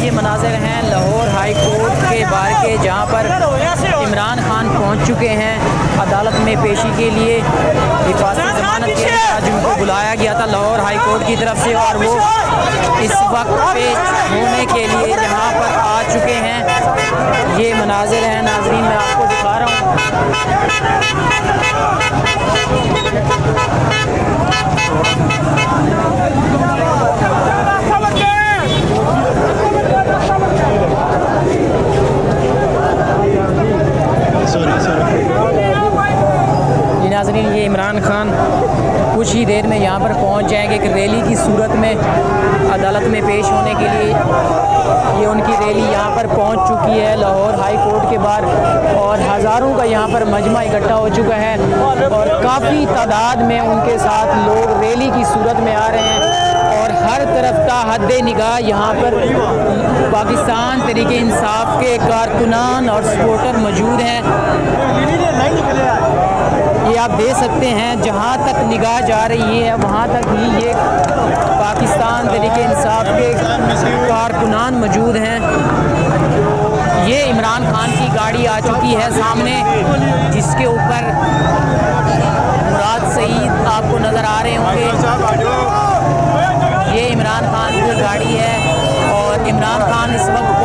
ये मनाज़िर हैं Lahore high court के बाहर के, जहाँ पर इमरान खान पहुँच चुके हैं अदालत में पेशी के लिए। हिफाज़त ज़मानत के लिए आज उनको बुलाया गया था लाहौर हाई कोर्ट की तरफ से, और वो इस वक्त पेश होने के लिए यहाँ पर आ चुके हैं। ये मनाज़िर हैं नाज़रीन, मैं आपको दिखा रहा हूँ। नाज़रीन, ये इमरान खान कुछ ही देर में यहाँ पर पहुँच जाएंगे एक रैली की सूरत में अदालत में पेश होने के लिए। ये उनकी रैली यहाँ पर पहुँच चुकी है लाहौर हाई कोर्ट के बाहर, और हज़ारों का यहाँ पर मजमा इकट्ठा हो चुका है, और काफ़ी तादाद में उनके साथ लोग रैली की सूरत में आ रहे हैं। और हर तरफ का हद निगाह यहाँ पर पाकिस्तान तहरीक इंसाफ के कारकुनान और सपोर्टर मौजूद हैं। ये आप देख सकते हैं, जहाँ तक निगाह जा रही है वहाँ तक ही ये पाकिस्तान तहरीक इंसाफ के कारकुनान मौजूद हैं। ये इमरान खान की गाड़ी आ चुकी है सामने, जिसके ऊपर मुराद सईद आपको नज़र आ रहे होंगे। ये इमरान खान की गाड़ी है, और इमरान खान इस वक्त